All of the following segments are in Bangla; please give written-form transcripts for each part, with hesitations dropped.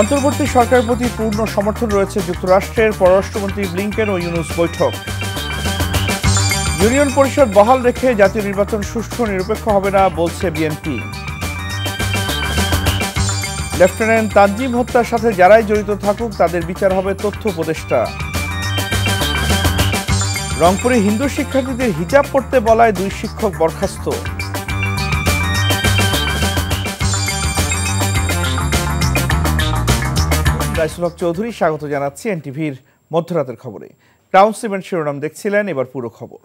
অন্তর্বর্তী সরকারের প্রতি পূর্ণ সমর্থন রয়েছে যুক্তরাষ্ট্রের পররাষ্ট্রমন্ত্রী ব্লিংকেন ও ইউনুস বৈঠক। ইউনিয়ন পরিষদ বহাল রেখে জাতীয় নির্বাচন সুষ্ঠু নিরপেক্ষ হবে না বলছে বিএনপি। লেফটেন্যান্ট তানজিম হত্যার সাথে যারাই জড়িত থাকুক তাদের বিচার হবে তথ্য উপদেষ্টা। রংপুরে হিন্দু শিক্ষার্থীদের হিজাব পড়তে বলায় 2 শিক্ষক বরখাস্ত। রাইসুল হক চৌধুরী স্বাগত জানাচ্ছি এনটিভির মধ্যরাতের খবরে। ক্রাউন সিমেন্ট শিরোনাম দেখছিলেন, এবার পুরো খবর।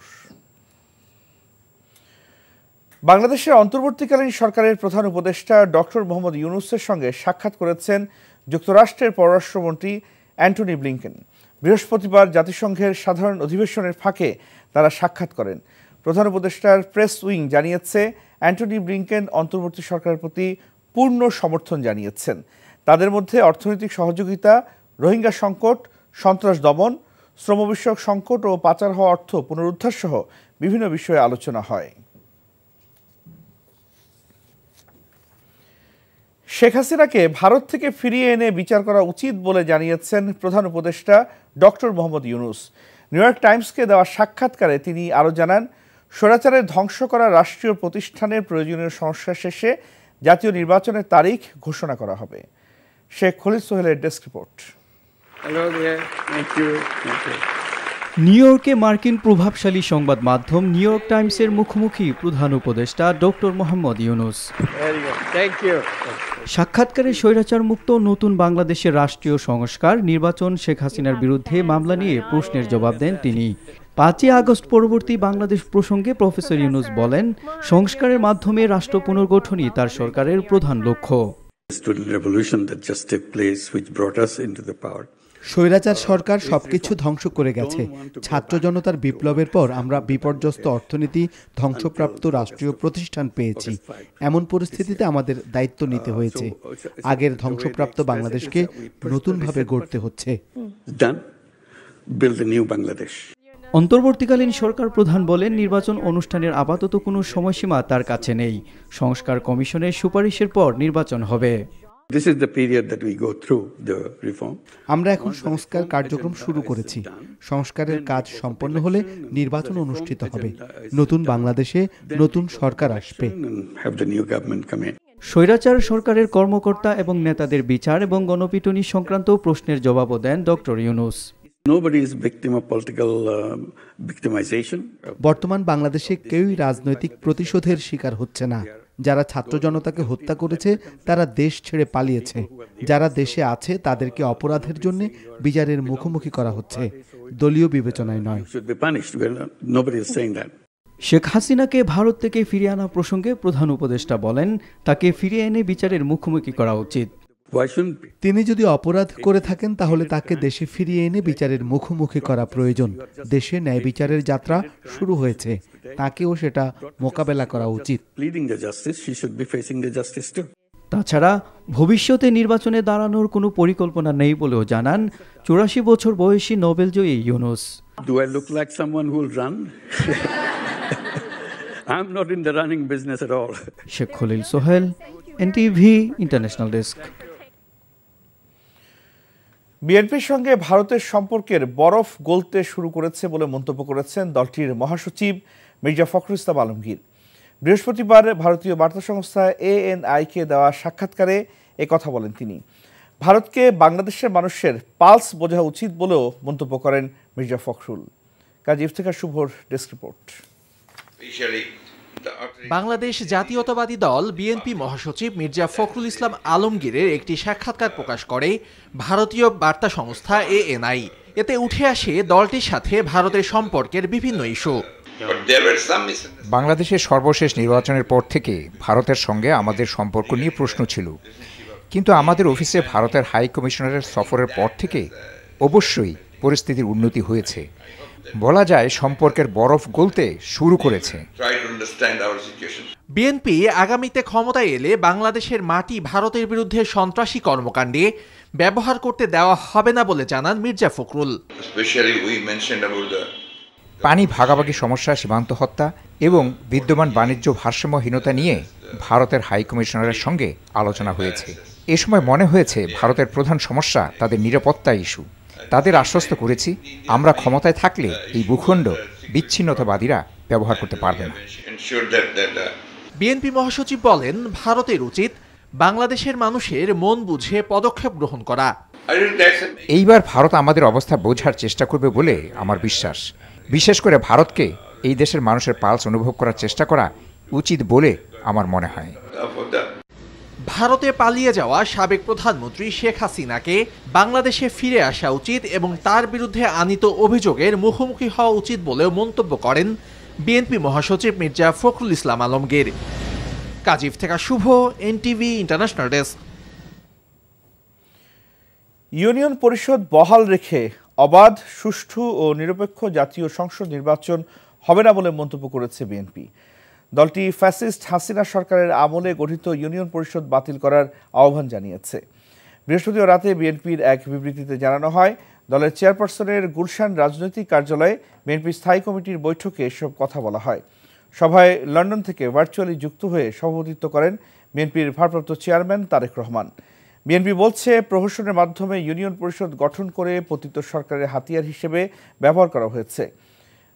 বাংলাদেশের অন্তর্বর্তীকালীন সরকারের প্রধান উপদেষ্টা ডক্টর মোহাম্মদ ইউনুসের সঙ্গে সাক্ষাৎ করেছেন যুক্তরাষ্ট্রের পররাষ্ট্রমন্ত্রী অ্যান্টনি ব্লিংকেন। বৃহস্পতিবার জাতিসংঘের সাধারণ অধিবেশনের ফাঁকে তারা সাক্ষাৎ করেন। প্রধান উপদেষ্টার প্রেস উইং জানিয়েছে, অ্যান্টনি ব্লিংকেন অন্তর্বর্তী সরকারের প্রতি পূর্ণ সমর্থন জানিয়েছেন। তাদের মধ্যে অর্থনৈতিক সহযোগিতা, রোহিঙ্গা সংকট, সন্ত্রাস দমন, শ্রম বিষয়ক সংকট ও পাচার হওয়া অর্থ পুনরুদ্ধার সহ বিভিন্ন বিষয়ে আলোচনা হয়। শেখ হাসিনাকে ভারত থেকে ফিরিয়ে এনে বিচার করা উচিত বলে জানিয়েছেন প্রধান উপদেষ্টা doctor Muhammad Yunus. New York টাইমসকে দেওয়া সাক্ষাৎকারে তিনি আরও জানান, স্বৈরাচারের ধ্বংস করা রাষ্ট্রীয় প্রতিষ্ঠানের প্রয়োজনীয় সংস্কার শেষে জাতীয় নির্বাচনের তারিখ ঘোষণা করা হবে। শেখ খলিল সোহেলের ডেস্ক রিপোর্ট। নিউ ইয়র্কে মার্কিন প্রভাবশালী সংবাদ মাধ্যম নিউ ইয়র্ক টাইমসের মুখোমুখি প্রধান উপদেষ্টা ডক্টর মোহাম্মদ ইউনুস। সাক্ষাৎকারে স্বৈরাচার মুক্ত নতুন বাংলাদেশের রাষ্ট্রীয় সংস্কার, নির্বাচন, শেখ হাসিনার বিরুদ্ধে মামলা নিয়ে প্রশ্নের জবাব দেন তিনি। 5 আগস্ট পরবর্তী বাংলাদেশ প্রসঙ্গে প্রফেসর ইউনুস বলেন, সংস্কারের মাধ্যমে রাষ্ট্র পুনর্গঠনই তার সরকারের প্রধান লক্ষ্য। স্বৈরাচার সরকার সবকিছু ধ্বংস করে গেছে। ছাত্র জনতার বিপ্লবের পর আমরা বিপর্যস্ত অর্থনীতি, ধ্বংসপ্রাপ্ত রাষ্ট্রীয় প্রতিষ্ঠান পেয়েছি। এমন পরিস্থিতিতে আমাদের দায়িত্ব নিতে হয়েছে। আগের ধ্বংসপ্রাপ্ত বাংলাদেশকে নতুনভাবে গড়তে হচ্ছে। অন্তর্বর্তীকালীন সরকার প্রধান বলেন, নির্বাচন অনুষ্ঠানের আপাতত কোনো সময়সীমা তার কাছে নেই। সংস্কার কমিশনের সুপারিশের পর নির্বাচন হবে। আমরা এখন সংস্কার কার্যক্রম শুরু করেছি। সংস্কারের কাজ সম্পন্ন হলে নির্বাচন অনুষ্ঠিত হবে। নতুন বাংলাদেশে নতুন সরকার আসবে। স্বৈরাচার সরকারের কর্মকর্তা এবং নেতাদের বিচার এবং গণপিটুনি সংক্রান্ত প্রশ্নের জবাবও দেন ডক্টর ইউনুস। বর্তমান বাংলাদেশে কেউই রাজনৈতিক প্রতিশোধের শিকার হচ্ছে না। যারা ছাত্র জনতাকে হত্যা করেছে তারা দেশ ছেড়ে পালিয়েছে। যারা দেশে আছে তাদেরকে অপরাধের জন্য বিচারের মুখোমুখি করা হচ্ছে, দলীয় বিবেচনায় নয়। শেখ হাসিনাকে ভারত থেকে ফিরিয়ে আনা প্রসঙ্গে প্রধান উপদেষ্টা বলেন, তাকে ফিরিয়ে এনে বিচারের মুখোমুখি করা উচিত। তিনি যদি অপরাধ করে থাকেন তাহলে তাকে দেশে ফিরিয়ে এনে বিচারের মুখোমুখি করা প্রয়োজন। দেশে ন্যায় বিচারের যাত্রা শুরু হয়েছে, তাকেও সেটা মোকাবেলা করা উচিত। তাছাড়া ভবিষ্যতে নির্বাচনে দাঁড়ানোর কোনো পরিকল্পনা নেই বলেও জানান 84 বছর বয়সী নোবেলজয়ী Yunus. Sheikh Khalil Sohel, NTV international desk. বিএনপির সঙ্গে ভারতের সম্পর্কের বরফ গলতে শুরু করেছে বলে মন্তব্য করেছেন দলটির মহাসচিব মির্জা ফখরুল ইসলাম আলমগীর। বৃহস্পতিবার ভারতীয় বার্তা সংস্থা ANI-কে দেওয়া সাক্ষাৎকারে কথা বলেন তিনি। ভারতকে বাংলাদেশের মানুষের পালস বোঝা উচিত বলেও মন্তব্য করেন মির্জা ফখরুল। কাজী ইফতেখার শুভর ডেস্ক রিপোর্ট। বাংলাদেশ জাতীয়তাবাদী দল বিএনপি মহাসচিব মির্জা ফখরুল ইসলাম আলমগীরের একটি সাক্ষাৎকার প্রকাশ করে ভারতীয় বার্তা সংস্থা ANI। এতে উঠে আসে দলটির সাথে ভারতের সম্পর্কের বিভিন্ন ইস্যু। বাংলাদেশের সর্বশেষ নির্বাচনের পর থেকে ভারতের সঙ্গে আমাদের সম্পর্ক নিয়ে প্রশ্ন ছিল, কিন্তু আমাদের অফিসে ভারতের হাই কমিশনারের সফরের পর থেকে অবশ্যই পরিস্থিতির উন্নতি হয়েছে। বলা যায় সম্পর্কের বরফ গলতে শুরু করেছে। বিএনপি আগামীতে ক্ষমতায় এলে বাংলাদেশের মাটি ভারতের বিরুদ্ধে সন্ত্রাসী কর্মকাণ্ডে ব্যবহার করতে দেওয়া হবে না বলে জানান মির্জা ফখরুল। পানি ভাগাভাগি সমস্যা, সীমান্ত হত্যা এবং বিদ্যমান বাণিজ্য ভারসাম্যহীনতা নিয়ে ভারতের হাই কমিশনারের সঙ্গে আলোচনা হয়েছে। এ সময় মনে হয়েছে ভারতের প্রধান সমস্যা তাদের নিরাপত্তা ইস্যু। তাদের আশ্বস্ত করেছি, আমরা ক্ষমতায় থাকলে এই ভূখণ্ড বিচ্ছিন্নতাবাদীরা ব্যবহার করতে পারবে না। বিএনপি মহাসচিব বলেন, ভারতের উচিত বাংলাদেশের মানুষের মন বুঝে পদক্ষেপ গ্রহণ করা। এইবার ভারত আমাদের অবস্থা বোঝার চেষ্টা করবে বলে আমার বিশ্বাস। বিশেষ করে ভারতকে এই দেশের মানুষের পালস অনুভব করার চেষ্টা করা উচিত বলে আমার মনে হয়। ভারতে পালিয়ে যাওয়া সাবেক প্রধানমন্ত্রী শেখ হাসিনাকে বাংলাদেশে ফিরে আসা উচিত এবং তার বিরুদ্ধে আনীত অভিযোগের মুখোমুখি হওয়া উচিত বলেও মন্তব্য করেন বিএনপি মহাসচিব মির্জা ফখরুল ইসলাম আলমগীর। কাজীফ থেকে শুভ, এনটিভি ইন্টারন্যাশনাল ডেস্ক। ইউনিয়ন পরিষদ বহাল রেখে অবাধ, সুষ্ঠু ও নিরপেক্ষ জাতীয় সংসদ নির্বাচন হবে না বলে মন্তব্য করেছে বিএনপি। দলটি ফ্যাসিস্ট হাসিনা সরকারের আমলে গঠিত ইউনিয়ন পরিষদ বাতিল করার আহ্বান জানিয়েছে। বৃহস্পতিবার রাতে বিএনপির এক বিবৃতিতে জানানো হয়, দলের চেয়ারপারসনের গুলশান রাজনৈতিক কার্যালয়ে বিএনপির স্থায়ী কমিটির বৈঠকে এসব কথা বলা হয়। সভায় লন্ডন থেকে ভার্চুয়ালি যুক্ত হয়ে সভাপতিত্ব করেন বিএনপির ভারপ্রাপ্ত চেয়ারম্যান তারেক রহমান। বিএনপি বলছে, প্রহসনের মাধ্যমে ইউনিয়ন পরিষদ গঠন করে পতিত সরকারের হাতিয়ার হিসেবে ব্যবহার করা হয়েছে।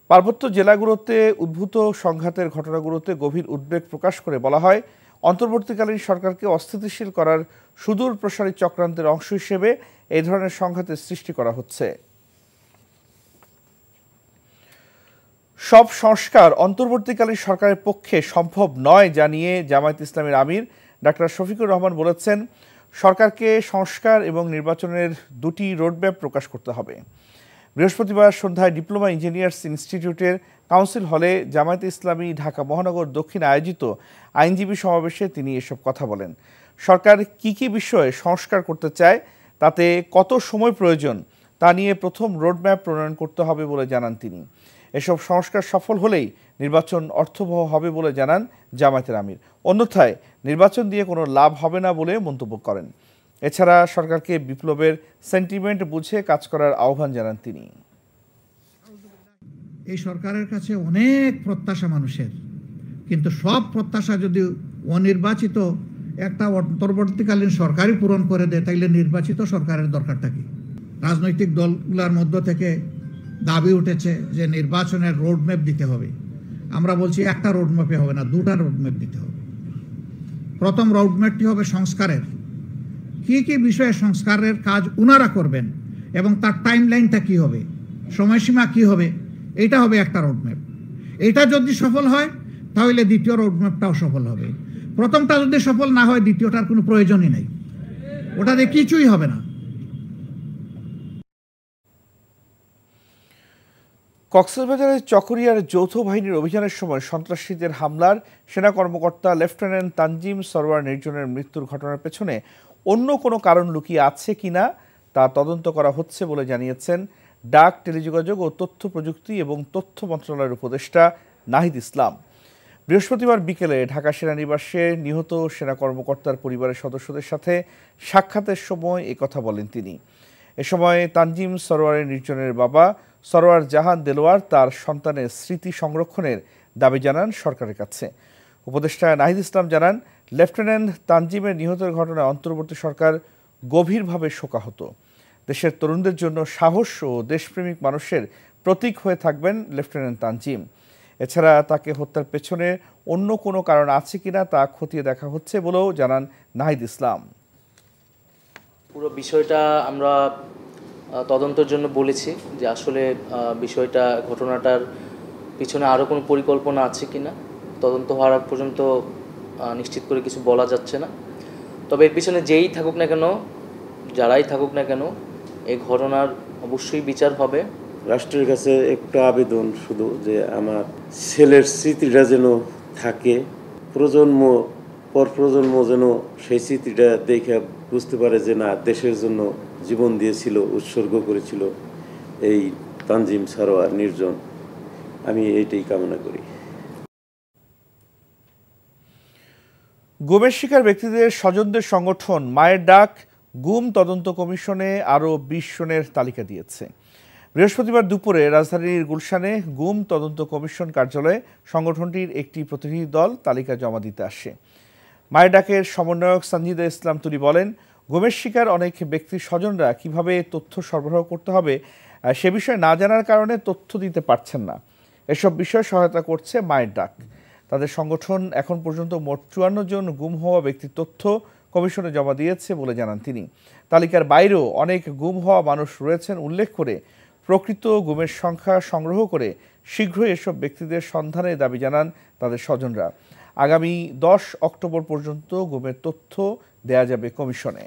পার্বত্য জেলাগুলোতে উদ্ভূত সংঘাতের ঘটনাগুলোতে গভীর উদ্বেগ প্রকাশ করে বলা হয়, অন্তর্বর্তীকালীন সরকারকে অস্থিতিশীল করার সুদূর প্রসারী চক্রান্তের অংশ হিসেবে এই ধরনের সংঘাতের সৃষ্টি করা হচ্ছে। সব সংস্কার অন্তর্বর্তীকালীন সরকারের পক্ষে সম্ভব নয় জানিয়ে জামায়াত ইসলামীর আমির ডাক্তার শফিকুর রহমান বলেছেন, সরকারকে সংস্কার এবং নির্বাচনের দুটি রোডম্যাপ প্রকাশ করতে হবে। বৃহস্পতিবার সন্ধ্যায় ডিপ্লোমা ইঞ্জিনিয়ার্স ইনস্টিটিউটের কাউন্সিল হলে জামায়াতে ইসলামী ঢাকা মহানগর দক্ষিণ আয়োজিত আইনজীবী সমাবেশে তিনি এসব কথা বলেন। সরকার কি কি বিষয়ে সংস্কার করতে চায়, তাতে কত সময় প্রয়োজন, তা নিয়ে প্রথম রোডম্যাপ প্রণয়ন করতে হবে বলে জানান তিনি। এসব সংস্কার সফল হলেই নির্বাচন অর্থবহ হবে বলে জানান জামায়াতের আমির। অন্যথায় নির্বাচন দিয়ে কোনো লাভ হবে না বলে মন্তব্য করেন। এছাড়া সরকারকে বিপ্লবের সেন্টিমেন্ট বুঝে কাজ করার আহ্বান জানান তিনি। এই সরকারের কাছে অনেক প্রত্যাশা মানুষের, কিন্তু সব প্রত্যাশা যদি অনির্বাচিত একটা অন্তর্বর্তীকালীন সরকারই পূরণ করে দেয়, তাইলে নির্বাচিত সরকারের দরকারটা কি? রাজনৈতিক দলগুলোর মধ্য থেকে দাবি উঠেছে যে নির্বাচনের রোডম্যাপ দিতে হবে। আমরা বলছি একটা রোডম্যাপে হবে না, দুটা রোডম্যাপ দিতে হবে। প্রথম রোডম্যাপটি হবে সংস্কারের, কি কি বিষয়ে সংস্কারের কাজ উনারা করবেন এবং তার টাইমলাইনটা কি হবে, সময়সীমা কি হবে, এটা হবে একটা রোডম্যাপ। এটা যদি সফল হয় তাহলে দ্বিতীয় রোডম্যাপটাও সফল হবে। প্রথমটা যদি সফল না হয় দ্বিতীয়টার কোনো প্রয়োজনই নাই, ওটাতে কিছুই হবে না। কক্সবাজারের চকরিয়ার যৌথ বাহিনীর অভিযানের সময় সন্ত্রাসীদের হামলার সেনা কর্মকর্তা লেফটেন্যান্ট তানজিম সরওয়ার নির্জনের মৃত্যুর ঘটনার পেছনে অন্য কোনো কারণ লুকিয়ে আছে কিনা তা তদন্ত করা হচ্ছে বলে জানিয়েছেন ডাক, টেলিযোগাযোগ ও তথ্য প্রযুক্তি এবং তথ্য মন্ত্রণালয়ের উপদেষ্টা নাহিদ ইসলাম। বৃহস্পতিবার বিকেলে ঢাকা সেনানিবাসে নিহত সেনা কর্মকর্তার পরিবারের সদস্যদের সাথে সাক্ষাতের সময় একথা বলেন তিনি। এ সময় তানজিম সরওয়ারের নির্জনের বাবা সরওয়ার জাহান দেলোয়ার তার সন্তানের স্মৃতি সংরক্ষণের দাবি জানান সরকারের কাছে। উপদেষ্টা নাহিদ ইসলাম জানান, লেফটেন্যান্ট তানজিমের নিহতের ঘটনায় অন্তর্বর্তী সরকার গভীরভাবে শোকাহত। দেশের তরুণদের জন্য সাহস ও দেশপ্রেমিক মানুষের প্রতীক হয়ে থাকবেন লেফটেন্যান্ট তানজিম। এছাড়া তাকে হত্যার পেছনে অন্য কোনো কারণ আছে কিনা তা খতিয়ে দেখা হচ্ছে বলেও জানান নাহিদ ইসলাম। পুরো বিষয়টা আমরা তদন্তের জন্য বলেছি যে আসলে বিষয়টা, ঘটনাটার পিছনে আরও কোনো পরিকল্পনা আছে কিনা তদন্ত হওয়ার আগ পর্যন্ত নিশ্চিত করে কিছু বলা যাচ্ছে না। তবে এর পিছনে যেই থাকুক না কেন, যারাই থাকুক না কেন, এই ঘটনার অবশ্যই বিচার হবে। রাষ্ট্রের কাছে একটা আবেদন শুধু, যে আমার ছেলের স্মৃতিটা যেন থাকে, প্রজন্ম পর প্রজন্ম যেন সেই স্মৃতিটা দেখে বুঝতে পারে যে না, দেশের জন্য জীবন দিয়েছিল, উৎসর্গ করেছিল এই তানজিম সরওয়ার নির্জন। আমি এইটাই কামনা করি। গুমের শিকার ব্যক্তিদের স্বজনদের সংগঠন মায়ের ডাক গুম তদন্ত কমিশনে আরও 20 জনের তালিকা দিয়েছে। বৃহস্পতিবার দুপুরে রাজধানীর গুলশানে গুম তদন্ত কমিশন কার্যালয়ে সংগঠনটির একটি প্রতিনিধি দল তালিকা জমা দিতে আসে। মায়ের ডাকের সমন্বয়ক সঞ্জিদা ইসলাম তুলি বলেন, গুমের শিকার অনেক ব্যক্তির স্বজনরা কিভাবে তথ্য সরবরাহ করতে হবে সে বিষয়ে না জানার কারণে তথ্য দিতে পারছেন না। এসব বিষয়ে সহায়তা করছে মায়ের ডাক। তাদের সংগঠন এখন পর্যন্ত মোট 54 জন গুম হওয়া ব্যক্তির তথ্য কমিশনে জমা দিয়েছে বলে জানান তিনি। তালিকার বাইরেও অনেক গুম হওয়া মানুষ রয়েছেন উল্লেখ করে প্রকৃত গুমের সংখ্যা সংগ্রহ করে শীঘ্রই এসব ব্যক্তিদের সন্ধানের দাবি জানান তাদের স্বজনরা। আগামী 10 অক্টোবর পর্যন্ত গুমের তথ্য দেয়া যাবে কমিশনে।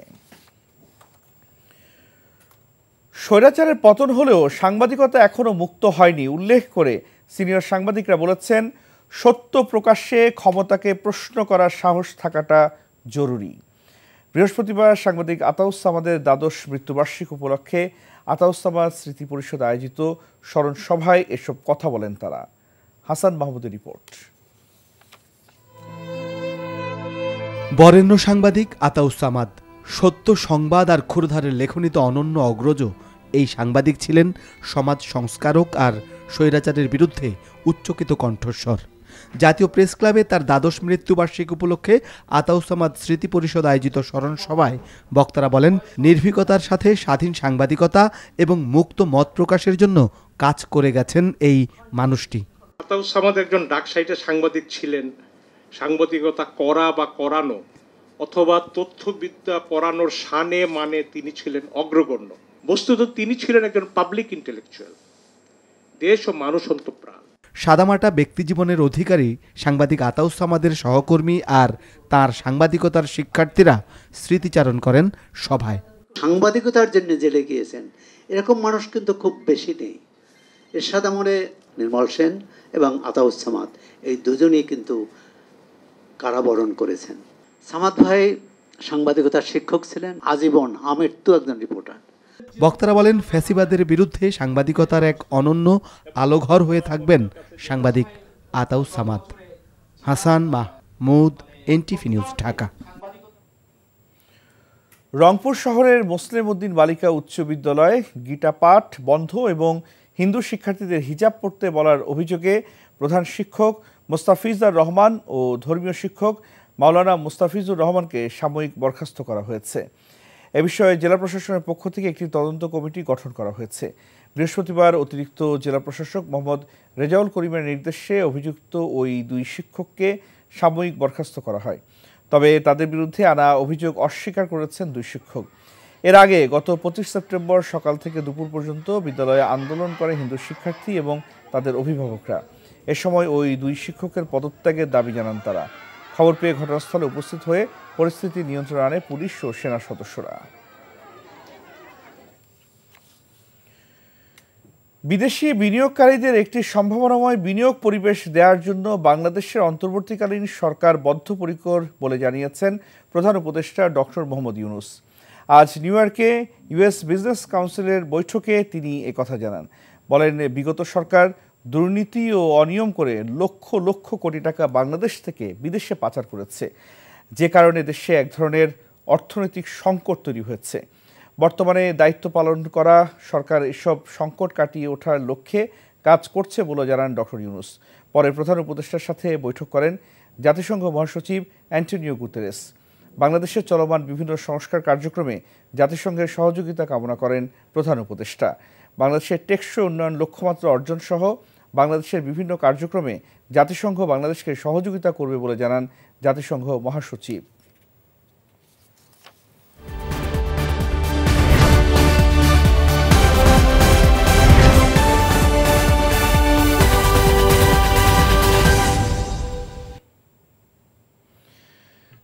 স্বৈরাচারের পতন হলেও সাংবাদিকতা এখনো মুক্ত হয়নি উল্লেখ করে সিনিয়র সাংবাদিকরা বলেছেন, সত্য প্রকাশ্যে ক্ষমতাকে প্রশ্ন করার সাহস থাকাটা জরুরি। বৃহস্পতিবার সাংবাদিক আতাউস সামাদের দ্বাদশ মৃত্যুবার্ষিকী উপলক্ষে আতাউস সামাদ স্মৃতি পরিষদ আয়োজিত স্মরণ সভায় এসব কথা বলেন তারা। হাসান মাহমুদের রিপোর্ট। বরেণ্য সাংবাদিক আতাউস সামাদ সত্য সংবাদ আর ক্ষুরধারের লেখনীতে অনন্য অগ্রজ এই সাংবাদিক ছিলেন সমাজ সংস্কারক আর স্বৈরাচারের বিরুদ্ধে উচ্চকিত কণ্ঠস্বর। জাতীয় প্রেস ক্লাবে তার দ্বাদশ মৃত্যুবার্ষিকী উপলক্ষে আতাউস সামাদ স্মৃতি পরিষদ আয়োজিত স্মরণ সভায় বক্তারা বলেন, নির্ভীকতার সাথে স্বাধীন সাংবাদিকতা এবং মুক্ত মত প্রকাশের জন্য কাজ করে গেছেন এই মানুষটি। আতাউস সামাদ একজন ডাকসাইটে সাংবাদিক ছিলেন। সাংবাদিকতা করা বা করানো অথবা তথ্যবিদ্যা পড়ানোর শানে মানে তিনি ছিলেন অগ্রগণ্য। বস্তুত তিনি ছিলেন একজন পাবলিক ইন্টেলেকচুয়াল, দেশ ও মানুষ অন্তঃপ্রাণ। সাদামাটা ব্যক্তিজীবনের অধিকারী সাংবাদিক আতাউস সামাদের সহকর্মী আর তার সাংবাদিকতার শিক্ষার্থীরা স্মৃতিচারণ করেন সভায়। সাংবাদিকতার জন্য জেলে গিয়েছেন এরকম মানুষ কিন্তু খুব বেশি নেই। এরশাদ আমলে নির্মল সেন এবং আতাউস সামাদ এই দুজনেই কিন্তু কারাবরণ করেছেন। সামাদ ভাই সাংবাদিকতার শিক্ষক ছিলেন আজীবন, আমৃত্যু একজন রিপোর্টার। বক্তারা বলেন, ফ্যাসিবাদের বিরুদ্ধে সাংবাদিকতার এক অনন্য আলোঘর হয়ে থাকবেন সাংবাদিক আতাউস সামাদ। Hasan Mahmud, NTV news, Dhaka. রংপুর শহরের মুসলিম উদ্দিন বালিকা উচ্চ বিদ্যালয়ে গীতা পাঠ বন্ধ এবং হিন্দু শিক্ষার্থীদের হিজাব পড়তে বলার অভিযোগে প্রধান শিক্ষক মোস্তাফিজুর রহমান ও ধর্মীয় শিক্ষক মাওলানা মুস্তাফিজুর রহমানকে সাময়িক বরখাস্ত করা হয়েছে। এ বিষয়ে জেলা প্রশাসনের পক্ষ থেকে একটি তদন্ত কমিটি গঠন করা হয়েছে। বৃহস্পতিবার অতিরিক্ত জেলা প্রশাসক মোহাম্মদ রেজাউল করিমের নির্দেশে অভিযুক্ত ওই দুই শিক্ষককে সাময়িক বরখাস্ত করা হয়। তবে তাদের বিরুদ্ধে আনা অভিযোগ অস্বীকার করেছেন দুই শিক্ষক। এর আগে গত 25 সেপ্টেম্বর সকাল থেকে দুপুর পর্যন্ত বিদ্যালয়ে আন্দোলন করে হিন্দু শিক্ষার্থী এবং তাদের অভিভাবকরা। এ সময় ওই দুই শিক্ষকের পদত্যাগের দাবি জানান তারা। খবর পেয়ে ঘটনাস্থলে উপস্থিত হয়ে পরিস্থিতি নিয়ন্ত্রণে আনে পুলিশ ও সেনা সদস্যরা। বিদেশি বিনিয়োগকারীদের একটি সম্ভাবনাময় বিনিয়োগ পরিবেশ দেওয়ার জন্য বাংলাদেশের অন্তর্বর্তীকালীন সরকার বদ্ধপরিকর বলে জানিয়েছেন প্রধান উপদেষ্টা ডক্টর মোহাম্মদ ইউনূস। আজ নিউ ইয়র্কে ইউএস বিজনেস কাউন্সিলের বৈঠকে তিনি একথা জানান। বলেন, বিগত সরকার দুর্নীতি ও অনিয়ম করে লক্ষ লক্ষ কোটি টাকা বাংলাদেশ থেকে বিদেশে পাচার করেছে, যে কারণে দেশে এক ধরনের অর্থনৈতিক সংকট তৈরি হয়েছে। বর্তমানে দায়িত্ব পালন করা সরকার এসব সংকট কাটিয়ে ওঠার লক্ষ্যে কাজ করছে বলে জানান ডক্টর ইউনূস। পরে প্রধান উপদেষ্টার সাথে বৈঠক করেন জাতিসংঘ মহাসচিব অ্যান্টোনিও গুতেরেস। বাংলাদেশের চলমান বিভিন্ন সংস্কার কার্যক্রমে জাতিসংঘের সহযোগিতা কামনা করেন প্রধান উপদেষ্টা। বাংলাদেশের টেকসই উন্নয়ন লক্ষ্যমাত্রা অর্জন সহ বাংলাদেশের বিভিন্ন কার্যক্রমে জাতিসংঘ বাংলাদেশকে সহযোগিতা করবে বলে জানান জাতিসংঘ মহাসচিব।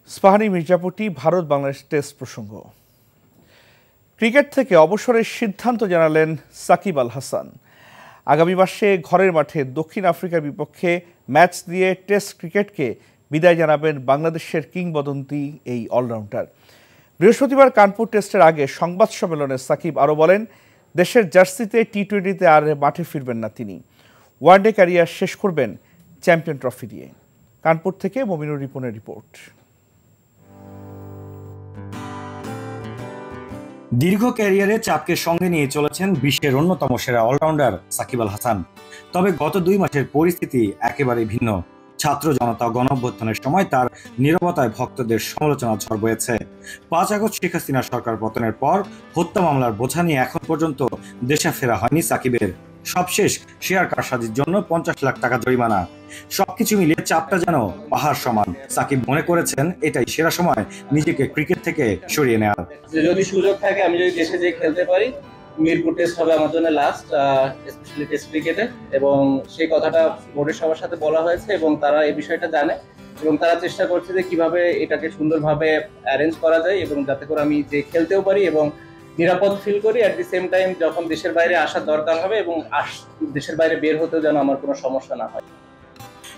ইস্পাহানি মির্জাপুরটি ভারত বাংলাদেশ টেস্ট প্রসঙ্গ। ক্রিকেট থেকে অবসরের সিদ্ধান্ত জানালেন সাকিব আল হাসান। আগামী মাসে ঘরের মাঠে দক্ষিণ আফ্রিকার বিপক্ষে ম্যাচ দিয়ে টেস্ট ক্রিকেটকে বিদায় জানাবেন বাংলাদেশের কিংবদন্তি এই অলরাউন্ডার। বৃহস্পতিবার কানপুর টেস্টের আগে সংবাদ সম্মেলনে সাকিব আরও বলেন, দেশের জার্সিতে টি-20তে আর মাঠে ফিরবেন না তিনি। ওয়ানডে ক্যারিয়ার শেষ করবেন চ্যাম্পিয়ন ট্রফি দিয়ে। কানপুর থেকে মমিনুর রিপনের রিপোর্ট। দীর্ঘ ক্যারিয়ারে চাপকে সঙ্গে নিয়ে চলেছেন বিশ্বের অন্যতম সেরা অলরাউন্ডার সাকিব আল হাসান। তবে গত 2 মাসের পরিস্থিতি একেবারে ভিন্ন। ছাত্র জনতা গণঅভ্যুত্থানের সময় তার নীরবতায় ভক্তদের সমালোচনা ঝড় বয়েছে। 5 আগস্ট শেখ হাসিনা সরকার পতনের পর হত্যা মামলার বোঝা নিয়ে এখন পর্যন্ত দেশে ফেরা হয়নি সাকিবের। সবশেষ শেয়ার কারসাজির জন্য 50 লাখ টাকা জরিমানা। সবকিছু মিলিয়ে চাপটা যেন পাহাড় সমান। সাকিব মনে করেছেন এটাই সেরা সময় নিজেকে ক্রিকেট থেকে সরিয়ে নেওয়ার। যদি সুযোগ থাকে, আমি যদি দেশে যেয়ে খেলতে পারি, মিরপুর টেস্ট হবে আমার জন্য লাস্ট, স্পেশালি টেস্ট ক্রিকেটে, এবং সেই কথাটা বোর্ডের সবার সাথে বলা হয়েছে এবং তারা এই বিষয়টা জানে এবং তারা চেষ্টা করছে যে কিভাবে এটাকে সুন্দরভাবে অ্যারেঞ্জ করা যায় এবং যাতে করে আমি যে খেলতেও পারি এবং নিরাপদ ফিল করি। অ্যাট দি সেম টাইম যখন দেশের বাইরে আসার দরকার হবে এবং দেশের বাইরে বের হতেও যেন আমার কোনো সমস্যা না হয়।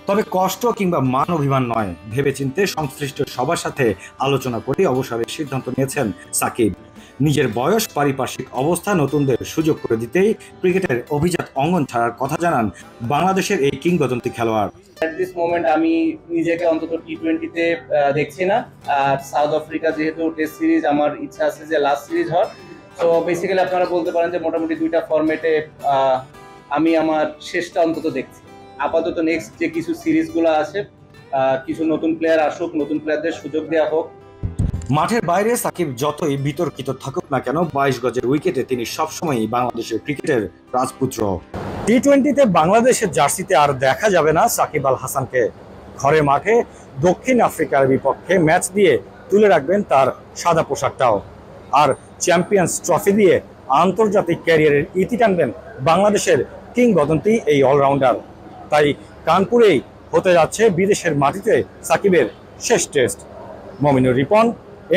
তবে কষ্ট কিংবা মান অভিমান নয়, ভেবেচিন্তে সংশ্লিষ্ট সবার সাথে আলোচনা করে অবসরের সিদ্ধান্ত নিয়েছেন সাকিব। নিজের বয়স, পারিপার্শ্বিক অবস্থা নতুনদের সুযোগ করে দিতেই ক্রিকেটের অভিজাত অঙ্গন ছাড়ার কথা জানান বাংলাদেশের এই কিংবদন্তি খেলোয়াড়। অ্যাট দিস মোমেন্ট আমি নিজেকে অন্তত টি20-তে দেখছি না। আর সাউথ আফ্রিকা যেহেতু টেস্ট সিরিজ, আমার ইচ্ছা আছে যে লাস্ট সিরিজ হওয়ার। তো বেসিক্যালি আপনারা বলতে পারেন যে মোটামুটি 2টা ফরম্যাটে আমি আমার শেষটা অন্তত দেখছি। আপাতত নেক্সট যে কিছু সিরিজগুলো আছে, কিছু নতুন প্লেয়ার আসুক, নতুন প্লেয়ারদের সুযোগ দেওয়া হোক। মাঠের বাইরে সাকিব যতই বিতর্কিত থাকুক না কেন, 22 গজের উইকেটে তিনি সবসময়ই বাংলাদেশের ক্রিকেটের রাজপুত্র। টি20তে বাংলাদেশের জার্সিতে আর দেখা যাবে না সাকিব আল হাসানকে। ঘরে মাঠে দক্ষিণ আফ্রিকার বিপক্ষে ম্যাচ দিয়ে তুলে রাখবেন তার সাদা পোশাকটাও। আর চ্যাম্পিয়ন্স ট্রফি দিয়ে আন্তর্জাতিক ক্যারিয়ারের ইতি টানবেন বাংলাদেশের কিংবদন্তি এই অলরাউন্ডার। তাই কানপুরেই হতে যাচ্ছে বিদেশের মাটিতে সাকিবের শেষ test. Mominur Ripon,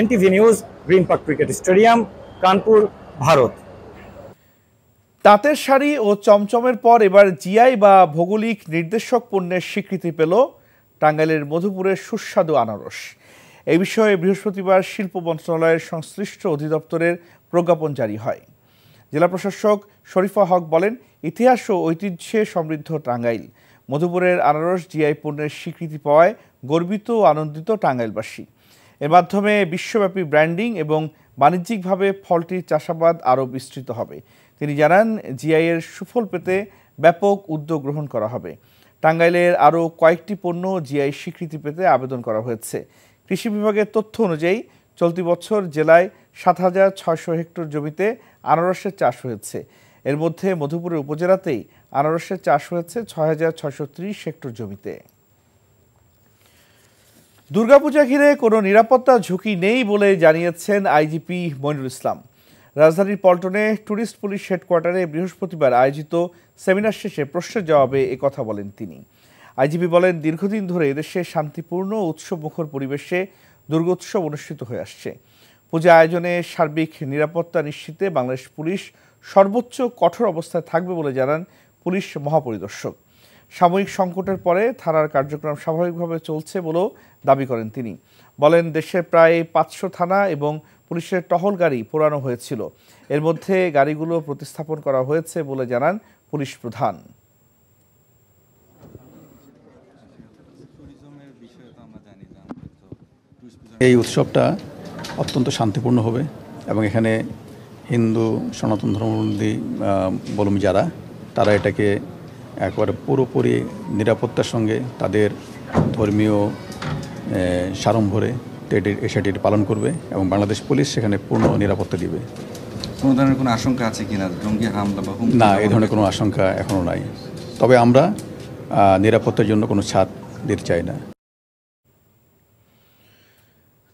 NTV news, green park cricket stadium, Kanpur, Bharat. তাঁতের শাড়ি ও চমচমের পর এবার জিআই বা ভৌগোলিক নির্দেশক পণ্যের স্বীকৃতি পেল টাঙ্গাইলের মধুপুরের সুস্বাদু আনারস। এই বিষয়ে বৃহস্পতিবার শিল্প মন্ত্রণালয়ের সংশ্লিষ্ট অধিদপ্তরের প্রজ্ঞাপন জারি হয়। জেলা প্রশাসক শরীফা হক বলেন, ইতিহাস ও ঐতিহ্যে সমৃদ্ধ টাঙ্গাইল। মধুপুরের আনারস জিআই পণ্যের স্বীকৃতি পাওয়ায় গর্বিত ও আনন্দিত টাঙ্গাইলবাসী। এর মাধ্যমে বিশ্বব্যাপী ব্র্যান্ডিং এবং বাণিজ্যিকভাবে ফলটির চাষাবাদ আরও বিস্তৃত হবে। তিনি জানান, জিআইয়ের সুফল পেতে ব্যাপক উদ্যোগ গ্রহণ করা হবে। টাঙ্গাইলের আরও কয়েকটি পণ্য জিআই স্বীকৃতি পেতে আবেদন করা হয়েছে। কৃষি বিভাগের তথ্য অনুযায়ী চলতি বছর জেলায় 7,600 হেক্টর জমিতে আনারসের চাষ হয়েছে। এর মধ্যে মধুপুরের উপজেলাতেই আনারসের চাষ হয়েছে 6,630 হেক্টর জমিতে। দুর্গাপূজা ঘিরে কোনো নিরাপত্তা ঝুঁকি নেই বলে জানিয়েছেন আইজিপি মইনুল ইসলাম। রাজধানীর পল্টনে ট্যুরিস্ট পুলিশ হেডকোয়ার্টারে বৃহস্পতিবার আয়োজিত সেমিনার শেষে প্রশ্নের জবাবে একথা বলেন তিনি। আইজিপি বলেন, দীর্ঘদিন ধরে এদেশে শান্তিপূর্ণ উৎসবমুখর পরিবেশে দুর্গোৎসব অনুষ্ঠিত হয়ে আসছে। পূজা আয়োজনে সার্বিক নিরাপত্তা নিশ্চিতে বাংলাদেশ পুলিশ সর্বোচ্চ কঠোর অবস্থায় থাকবে বলে জানান পুলিশ মহাপরিদর্শক। সাময়িক সংকটের পরে থানার কার্যক্রম স্বাভাবিকভাবে চলছে বলেও দাবি করেন তিনি। বলেন, দেশের প্রায় 500 থানা এবং পুলিশের টহল গাড়ি পোড়ানো হয়েছিল। এর মধ্যে গাড়িগুলো প্রতিস্থাপন করা হয়েছে বলে জানান পুলিশ প্রধান। এই উৎসবটা অত্যন্ত শান্তিপূর্ণ হবে এবং এখানে হিন্দু সনাতন ধর্মাবলম্বী বলুন যারা, তারা এটাকে একবারে পুরোপুরি নিরাপত্তার সঙ্গে তাদের ধর্মীয় সাড়ম্বরে সেটি পালন করবে এবং বাংলাদেশ পুলিশ সেখানে পূর্ণ নিরাপত্তা দিবে। কোনো ধরনের কোনো আশঙ্কা আছে কিনা জঙ্গি হামলা বা হুমকি? না, এই ধরনের কোনো আশঙ্কা এখনও নাই। তবে আমরা নিরাপত্তার জন্য কোনো ছাড় দিতে চাই না।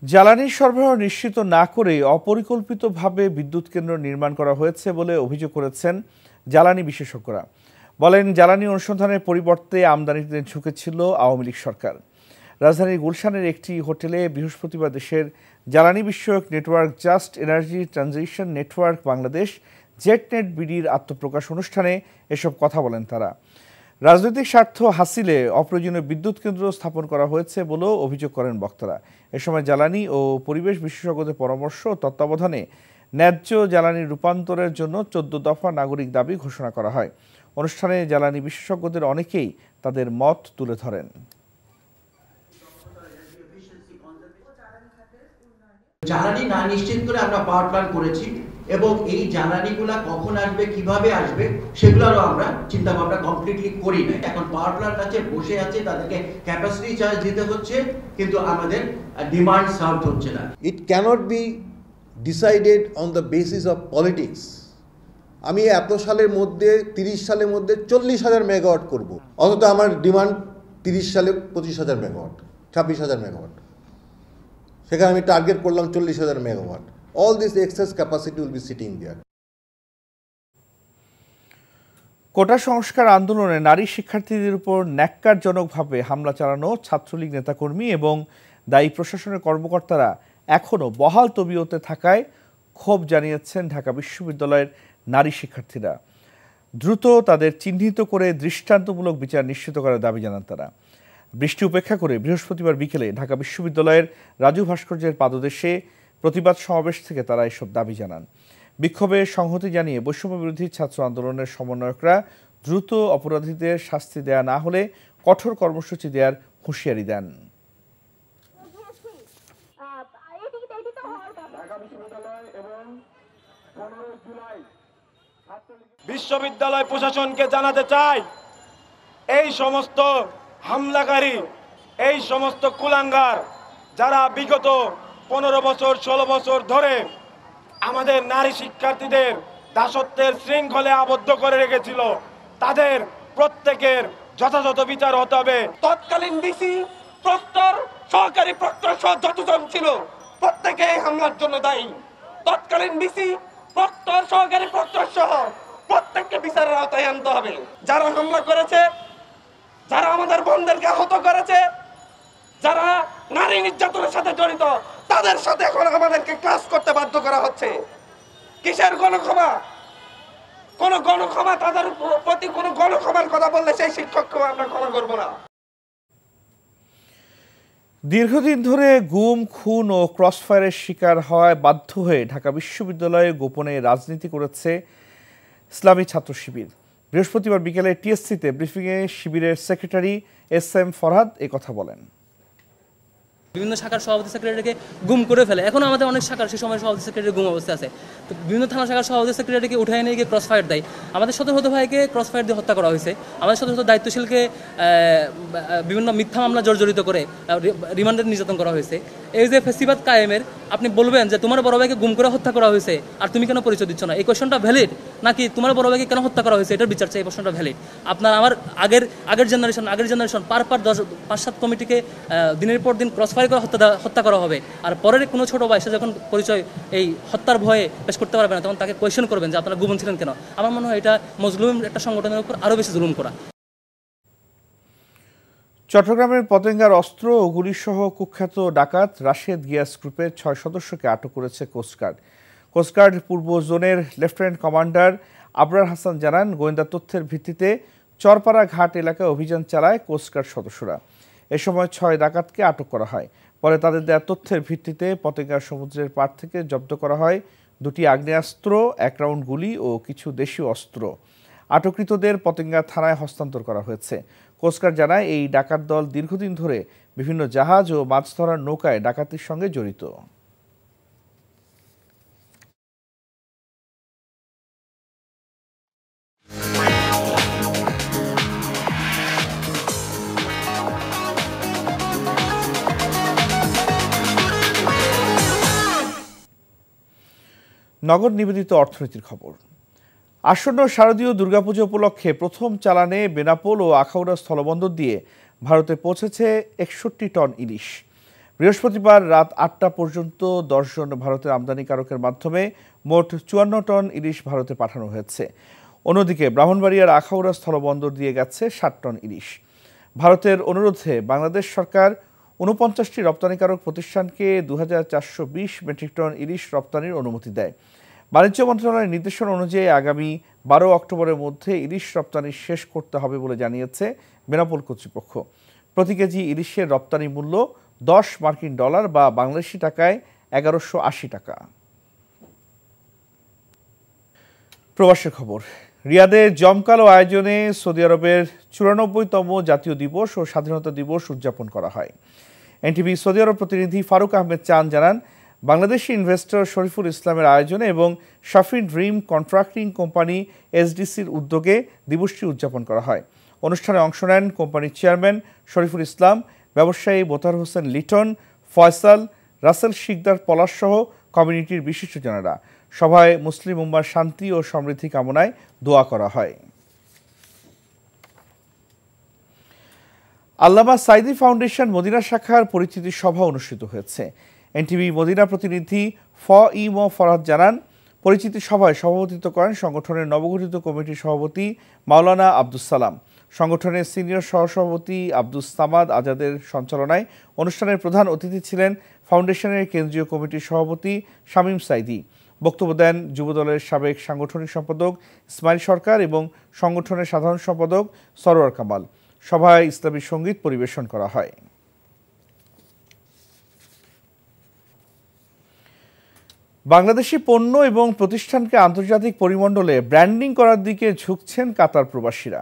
জ্বালানি সরবরাহ নিশ্চিত না করে অপরিকল্পিতভাবে বিদ্যুৎ কেন্দ্র নির্মাণ করা হয়েছে বলে অভিযোগ করেছেন জ্বালানি বিশেষজ্ঞরা। বলেন, জ্বালানি অনুসন্ধানের পরিবর্তে আমদানিতে ঝুঁকেছিল আওয়ামী লীগ সরকার। রাজধানীর গুলশানের একটি হোটেলে বৃহস্পতিবার দেশের জ্বালানি বিষয়ক network just energy transition network Bangladesh JETNET বিডির আত্মপ্রকাশ অনুষ্ঠানে এসব কথা বলেন তারা। রাজনৈতিক স্বার্থ হাসিলে অপ্রয়োজনীয় বিদ্যুৎ কেন্দ্র স্থাপন করা হয়েছে বলেও অভিযোগ করেন বক্তারা। এ সময় জ্বালানি ও পরিবেশ বিশেষজ্ঞদের পরামর্শ ও তত্ত্বাবধানে ন্যায্য জ্বালানি রূপান্তরের জন্য 14 দফা নাগরিক দাবি ঘোষণা করা হয়। অনুষ্ঠানে জ্বালানি বিশেষজ্ঞদের অনেকেই তাদের মত তুলে ধরেন। জ্বালানি না নিশ্চিত করে আমরা পাওয়ার প্ল্যান্ট করেছি এবং এই জ্বালানিগুলা কখন আসবে, কিভাবে আসবে, সেগুলোরও আমরা চিন্তা ভাবনা কমপ্লিটলি করি না। এখন পাওয়ার প্ল্যান্ট আছে, বসে আছে, তাদেরকে ক্যাপাসিটি চার্জ দিতে হচ্ছে, কিন্তু আমাদের ডিমান্ড সার্ভ হচ্ছে না। It can't be decided on the basis of politics. আমি এত সালের মধ্যে 30 সালের মধ্যে 40,000 মেগাওয়াট করব, অথচ আমার ডিমান্ড 30 সালে 25,000 মেগাওয়াট, 26,000 মেগাওয়াট। সেখানে আমি টার্গেট করলাম 40,000 megawatt. All this excess capacity will be sitting there. কোটা সংস্কার আন্দোলনে নারী শিক্ষার্থীদের উপর ন্যাক্কারজনকভাবে হামলা চালানো ছাত্রলীগ নেতাকর্মী এবং দায়ী প্রশাসনের কর্মকর্তারা এখনও বহাল তবিয়তে থাকায় ক্ষোভ জানিয়েছেন ঢাকা বিশ্ববিদ্যালয়ের নারী শিক্ষার্থীরা। দ্রুত তাদের চিহ্নিত করে দৃষ্টান্তমূলক বিচার নিশ্চিত করার দাবি জানান তারা। বৃষ্টি উপেক্ষা করে বৃহস্পতিবার বিকেলে ঢাকা বিশ্ববিদ্যালয়ের রাজু ভাস্কর্যের পাদদেশে প্রতিবাদ সমাবেশ থেকে তারা এসব দাবি জানান। বিক্ষোভে সংহতি জানিয়ে বৈষম্য বিরোধী ছাত্র আন্দোলনের সমন্বয়করা দ্রুত অপরাধীদের শাস্তি দেয়া না হলে কঠোর কর্মসূচি দেওয়ার হুঁশিয়ারি দেন। বিশ্ববিদ্যালয় প্রশাসনকে জানাতে চাই, এই সমস্ত হামলাকারী, এই সমস্ত কুলাঙ্গার যারা বিগত 15 বছর 16 বছর ধরে আমাদের নারী শিক্ষার্থীদের দাসত্বের শৃঙ্খলে আবদ্ধ করে রেখেছিল, তাদের প্রত্যেকের যথাযথ বিচার হতে হবে। তৎকালীন ভিসি, প্রক্টর, সহকারী প্রক্টর সহ যতজন ছিল প্রত্যেকে এই হামলার জন্য দায়ী। তৎকালীন ভিসি, প্রক্টর, সহকারী প্রক্টর সহ প্রত্যেককে বিচারের আওতায় আনতে হবে। যারা হামলা করেছে, যারা আমাদের বোনদেরকে আহত করেছে, যারা নারী নির্যাতনের সাথে জড়িত, তাদের সাথে এখন আমাদেরকে ক্লাস করতে বাধ্য করা হচ্ছে। কিসের গণক্ষমা? কোন গণক্ষমা? তাদের প্রতি কোন গণক্ষমার কথা বললে সেই শিক্ষককে আমরা ক্ষমা করব না। দীর্ঘদিন ধরে গুম, খুন ও ক্রসফায়ারের শিকার হওয়ায় বাধ্য হয়ে ঢাকা বিশ্ববিদ্যালয়ে গোপনে রাজনীতি করেছে ইসলামী ছাত্র শিবির। বৃহস্পতিবার বিকেলে টিএসসিতে ব্রিফিংয়ে শিবিরের সেক্রেটারি SM ফরহাদ কথা বলেন। বিভিন্ন শাখার সভাপতি সেক্রেটারিকে গুম করে ফেলে। এখন আমাদের অনেক শাখার সে সময় সভাপতি সেক্রেটারি গুম অবস্থায় আছে। তো বিভিন্ন থানা শাখার সভাপতি সেক্রেটারিকে উঠায় নিয়ে গিয়ে ক্রসফায়ার দেয়। আমাদের শত ভাইকে ক্রসফায়ার দিয়ে হত্যা করা হয়েছে। আমাদের শত দায়িত্বশীলকে বিভিন্ন মিথ্যা মামলা জর্জরিত করে রিমান্ডে নির্যাতন করা হয়েছে। এই যে ফেসিবাদ কায়েমের, আপনি বলবেন যে তোমার বড় ভাইকে গুম করে হত্যা করা হয়েছে আর তুমি কেন পরিচয় দিচ্ছ না, এই কোয়েশনটা ভ্যালিড? নাকি তোমার বড় ভাইকে কেন হত্যা করা হয়েছে এটার বিচার চাই, এই প্রশ্নটা ভ্যালিড? আপনার আমার আগের জেনারেশন পার 5-7 কমিটিকে দিনের পর দিন ক্রসফায়ার করে হত্যা করা হবে, আর পরের কোনো ছোট ভাই সে যখন পরিচয় এই হত্যার ভয়ে পেশ করতে পারবে না, তখন তাকে কোয়েশন করবেন যে আপনারা গোপন ছিলেন কেন? আমার মনে হয় এটা মজলুম একটা সংগঠনের উপর আরও বেশি জুলুম করা। চট্টগ্রামের পতেঙ্গার অস্ত্র ও গুলিসহ কুখ্যাত ডাকাত রাশেদ গিয়াস গ্রুপের 6 সদস্যকে আটক করেছে কোস্টগার্ড। কোস্টগার্ড পূর্ব জোনের লেফটেন্যান্ট কমান্ডার আবরার হাসান জানান, গোয়েন্দা তথ্যের ভিত্তিতে চরপাড়া ঘাট এলাকায় অভিযান চালায় কোস্টগার্ড সদস্যরা। এ সময় 6 ডাকাতকে আটক করা হয়। পরে তাদের দেওয়া তথ্যের ভিত্তিতে পতেঙ্গার সমুদ্রের পাড় থেকে জব্দ করা হয় 2টি আগ্নেয়াস্ত্র, 1 রাউন্ড গুলি ও কিছু দেশীয় অস্ত্র। আটককৃতদের পতেঙ্গা থানায় হস্তান্তর করা হয়েছে। কোস্টগার্ড জানায়, এই ডাকাত দল দীর্ঘদিন ধরে বিভিন্ন জাহাজ ও মাছ ধরার নৌকায় ডাকাতির সঙ্গে জড়িত। নগদ নিবেদিত অর্থনীতির খবর। আসন্ন শারদীয় দুর্গাপুজো উপলক্ষে প্রথম চালানে বেনাপোল ও আখাউড়া স্থলবন্দর দিয়ে ভারতে পৌঁছেছে 61 টন ইলিশ। বৃহস্পতিবার রাত 8টা পর্যন্ত 10 জন ভারতের আমদানিকারকের মাধ্যমে মোট 54 টন ইলিশ ভারতে পাঠানো হয়েছে। অন্যদিকে ব্রাহ্মণবাড়িয়ার আখাউড়া স্থলবন্দর দিয়ে গেছে 60 টন ইলিশ। ভারতের অনুরোধে বাংলাদেশ সরকার 49টি রপ্তানিকারক প্রতিষ্ঠানকে 2420 মেট্রিক টন ইলিশ রপ্তানির অনুমতি দেয়। বাণিজ্য মন্ত্রণালয়ের নির্দেশনা অনুযায়ী আগামী 12 অক্টোবরের মধ্যে ইলিশ রপ্তানি শেষ করতে হবে বলে জানিয়েছে বেনাপোল কর্তৃপক্ষ। প্রতি কেজি ইলিশের রপ্তানি মূল্য $10 বা বাংলাদেশি টাকায় 1180 টাকা। প্রবাসের খবর। রিয়াদে জমকালো আয়োজনে সৌদি আরবের 94তম জাতীয় দিবস ও স্বাধীনতা দিবস উদযাপন করা হয়। এনটিভি সৌদি আরব প্রতিনিধি ফারুক আহমেদ চান জানান, বাংলাদেশি ইনভেস্টর শরীফুল ইসলামের আয়োজনে এবং শাফি ড্রিম কন্ট্রাক্টিং কোম্পানি এসডিসির উদ্যোগে দিবসটি উদযাপন করা হয়। অনুষ্ঠানে অংশ নেন কোম্পানির চেয়ারম্যান শরীফুল ইসলাম, ব্যবসায়ী মোতাহার হোসেন লিটন, ফয়সাল, রাসেল শিকদার পলাশসহ কমিউনিটির বিশিষ্টজনেরা। সভায় মুসলিম উম্মার শান্তি ও সমৃদ্ধি কামনায় দোয়া করা হয়। আল্লামা সাঈদী ফাউন্ডেশন মদিনা শাখার পরিচিতি সভা অনুষ্ঠিত হয়েছে। এনটিভি মদিনা প্রতিনিধি ম ফরহাদ জানান, পরিচিতি সভায় সভাপতিত্ব করেন সংগঠনের নবগঠিত কমিটির সভাপতি মাওলানা আব্দুস সালাম। সংগঠনের সিনিয়র সহসভাপতি আব্দুস সামাদ আজাদের সঞ্চালনায় অনুষ্ঠানের প্রধান অতিথি ছিলেন ফাউন্ডেশনের কেন্দ্রীয় কমিটির সভাপতি শামীম সাঈদী। বক্তব্য দেন যুবদলের সাবেক সাংগঠনিক সম্পাদক ইসমাইল সরকার এবং সংগঠনের সাধারণ সম্পাদক সরোয়ার কামাল। সভায় ইসলামী সঙ্গীত পরিবেশন করা হয়। বাংলাদেশি পণ্য এবং প্রতিষ্ঠানকে আন্তর্জাতিক পরিমণ্ডলে ব্র্যান্ডিং করার দিকে ঝুঁকছেন কাতার প্রবাসীরা।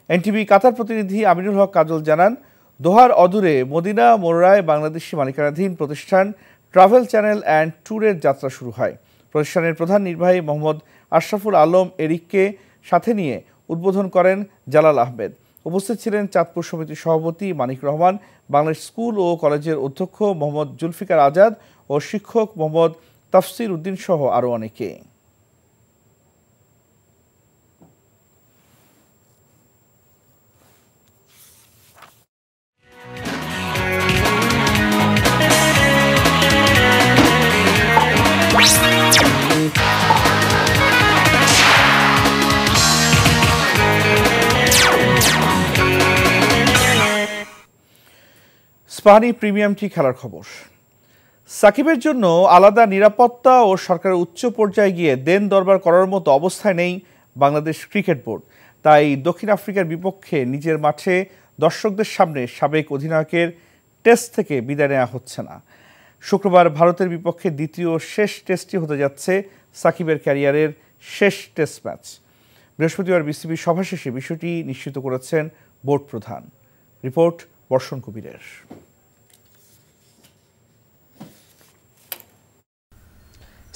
এনটিভি কাতার প্রতিনিধি আমিনুল হক কাজল জানান, দোহার অদূরে মদিনা মোররায় বাংলাদেশি মালিকানাধীন প্রতিষ্ঠান ট্রাভেল চ্যানেল অ্যান্ড ট্যুরের যাত্রা শুরু হয়। প্রতিষ্ঠানের প্রধান নির্বাহী মোহাম্মদ আশরাফুল আলম এরিককে সাথে নিয়ে উদ্বোধন করেন জালাল আহমেদ। উপস্থিত ছিলেন চাঁদপুর সমিতির সভাপতি মানিক রহমান, বাংলাদেশ স্কুল ও কলেজের অধ্যক্ষ মোহাম্মদ জুলফিকার আজাদ ও শিক্ষক মোহাম্মদ তাফসির উদ্দিন সহ আরও অনেকে। স্পানি প্রিমিয়াম টি খেলার খবর। সাকিবের জন্য আলাদা নিরাপত্তা ও সরকারের উচ্চ পর্যায়ে গিয়ে দেন দরবার করার মতো অবস্থায় নেই বাংলাদেশ ক্রিকেট বোর্ড। তাই দক্ষিণ আফ্রিকার বিপক্ষে নিজের মাঠে দর্শকদের সামনে সাবেক অধিনায়কের টেস্ট থেকে বিদায় নেওয়া হচ্ছে না। শুক্রবার ভারতের বিপক্ষে দ্বিতীয় শেষ টেস্টটি হতে যাচ্ছে সাকিবের ক্যারিয়ারের শেষ টেস্ট ম্যাচ। বৃহস্পতিবার বিসিবি সভা শেষে বিষয়টি নিশ্চিত করেছেন বোর্ড প্রধান। রিপোর্ট বর্ষণ কবিরের।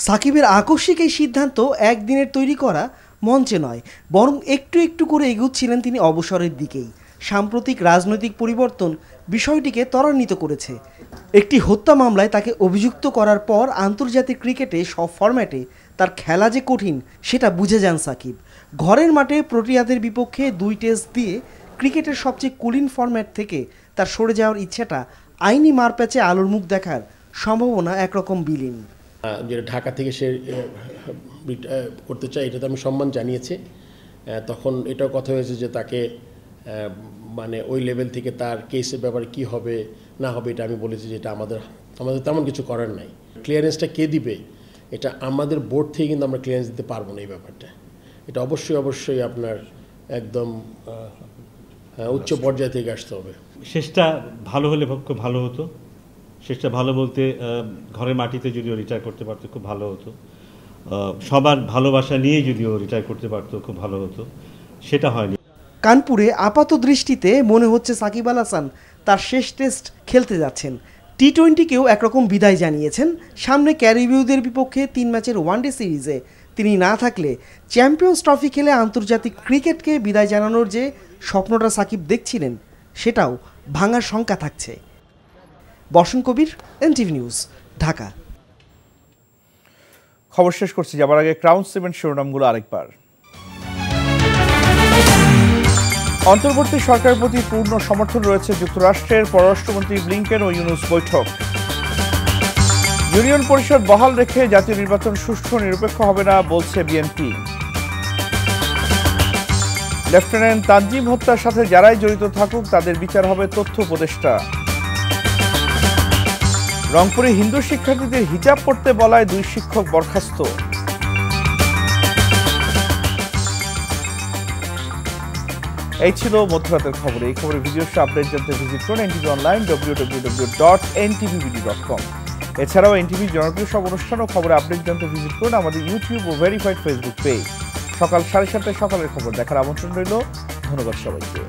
সাকিবের আকস্মিক এই সিদ্ধান্ত একদিনের তৈরি করা মঞ্চে নয়, বরং একটু একটু করে এগুচ্ছিলেন তিনি অবসরের দিকেই। সাম্প্রতিক রাজনৈতিক পরিবর্তন বিষয়টিকে ত্বরান্বিত করেছে। একটি হত্যা মামলায় তাকে অভিযুক্ত করার পর আন্তর্জাতিক ক্রিকেটে সব ফরম্যাটে তার খেলা যে কঠিন সেটা বুঝে যান সাকিব। ঘরের মাঠে প্রোটিয়াদের বিপক্ষে 2 টেস্ট দিয়ে ক্রিকেটের সবচেয়ে কুলিন ফরম্যাট থেকে তার সরে যাওয়ার ইচ্ছাটা আইনি মারপ্যাচে আলোর মুখ দেখার সম্ভাবনা একরকম বিলীন। যেটা ঢাকা থেকে সে করতে চায় এটাতে আমি সম্মান জানিয়েছি। তখন এটাও কথা হয়েছে যে তাকে মানে ওই লেভেল থেকে তার কেসের ব্যাপারে কি হবে না হবে এটা আমি বলেছি যে এটা আমাদের তেমন কিছু করার নাই। ক্লিয়ারেন্সটা কে দিবে এটা আমাদের বোর্ড থেকে কিন্তু আমরা ক্লিয়ারেন্স দিতে পারবো না। এই ব্যাপারটা এটা অবশ্যই আপনার একদম উচ্চ পর্যায় থেকে আসতে হবে। শেষটা ভালো হলে খুব ভালো হতো। শেষটা ভালো বলতে ঘরের মাটিতে যদিও রিটায়ার করতে পারতো খুব ভালো হতো। সবার ভালোবাসা নিয়ে যদিও রিটায়ার করতে পারতো খুব ভালো হতো, সেটা হয়নি। কানপুরে আপাত দৃষ্টিতে মনে হচ্ছে সাকিব আল হাসান তার শেষ টেস্ট খেলতে যাচ্ছেন। টি-20কেও একরকম বিদায় জানিয়েছেন। সামনে ক্যারিবীয়দের বিপক্ষে 3 ম্যাচের ওয়ানডে সিরিজে তিনি না থাকলে চ্যাম্পিয়ন্স ট্রফি খেলে আন্তর্জাতিক ক্রিকেটকে বিদায় জানানোর যে স্বপ্নটা সাকিব দেখছিলেন সেটাও ভাঙার শঙ্কা থাকছে। বর্ষণ কবির, এনটিভি নিউজ, ঢাকা। খবর শেষ করছি, যাবার আগে ক্রাউন সিমেন্ট শিরোনামগুলো আরেকবার। অন্তর্বর্তী সরকারের প্রতি পূর্ণ সমর্থন রয়েছে যুক্তরাষ্ট্রের পররাষ্ট্রমন্ত্রী ব্লিংকেন ও ইউনুস বৈঠক। ইউনিয়ন পরিষদ বহাল রেখে জাতীয় নির্বাচন সুষ্ঠু নিরপেক্ষ হবে না বলছে বিএনপি। লেফটেন্যান্ট তানজিম হত্যার সাথে যারাই জড়িত থাকুক তাদের বিচার হবে তথ্য উপদেষ্টা। রংপুরে হিন্দু শিক্ষার্থীদের হিজাব পড়তে বলায় 2 শিক্ষক বরখাস্ত। এই ছিল মধ্যরাতের খবর। এই খবরের ভিডিও আপডেট জানতে ভিজিট করুন এনটিভি অনলাইন www.ntvbd.com। এছাড়াও এনটিভির জনপ্রিয় সব অনুষ্ঠান ও খবর আপডেট জানতে ভিজিট করুন আমাদের ইউটিউব ও ভেরিফাইড ফেসবুক পেজ। সকাল 7:30টায় সকালের খবর দেখার আমন্ত্রণ রইল। ধন্যবাদ সবাইকে।